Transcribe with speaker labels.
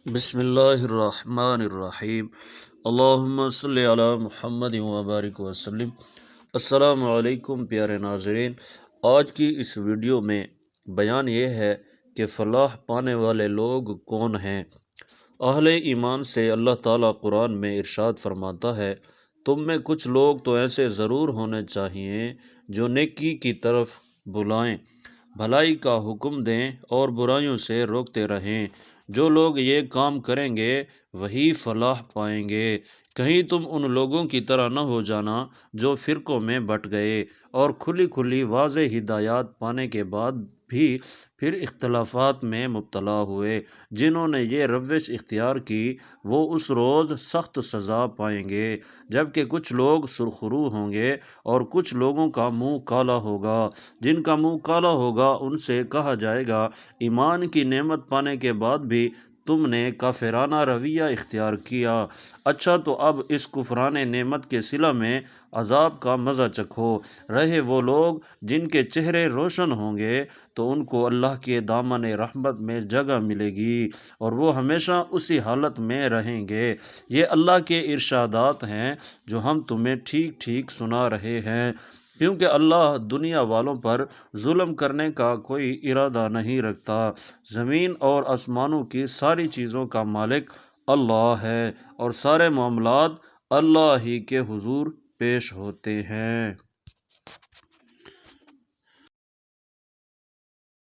Speaker 1: بسم اللہ الرحمن الرحیم۔ اللہم صلی علی محمد وبارک وسلم۔ السلام علیکم پیارے ناظرین، آج کی اس ویڈیو میں بیان یہ ہے کہ فلاح پانے والے لوگ کون ہیں۔ اہل ایمان سے اللہ تعالیٰ قرآن میں ارشاد فرماتا ہے، تم میں کچھ لوگ تو ایسے ضرور ہونے چاہیے جو نیکی کی طرف بلائیں، بھلائی کا حکم دیں اور برائیوں سے روکتے رہیں۔ جو لوگ یہ کام کریں گے وہی فلاح پائیں گے۔ کہیں تم ان لوگوں کی طرح نہ ہو جانا جو فرقوں میں بٹ گئے اور کھلی کھلی واضح ہدایات پانے کے بعد بھی پھر اختلافات میں مبتلا ہوئے۔ جنہوں نے یہ روش اختیار کی وہ اس روز سخت سزا پائیں گے، جبکہ کچھ لوگ سرخرو ہوں گے اور کچھ لوگوں کا منہ کالا ہوگا۔ جن کا منہ کالا ہوگا ان سے کہا جائے گا، ایمان کی نعمت پانے کے بعد بھی تم نے کافرانہ رویہ اختیار کیا، اچھا تو اب اس کفران نعمت کے صلہ میں عذاب کا مزہ چکھو۔ رہے وہ لوگ جن کے چہرے روشن ہوں گے تو ان کو اللہ کے دامن رحمت میں جگہ ملے گی اور وہ ہمیشہ اسی حالت میں رہیں گے۔ یہ اللہ کے ارشادات ہیں جو ہم تمہیں ٹھیک ٹھیک سنا رہے ہیں، کیونکہ اللہ دنیا والوں پر ظلم کرنے کا کوئی ارادہ نہیں رکھتا۔ زمین اور آسمانوں کی ساری چیزوں کا مالک اللہ ہے اور سارے معاملات اللہ ہی کے حضور پیش ہوتے ہیں۔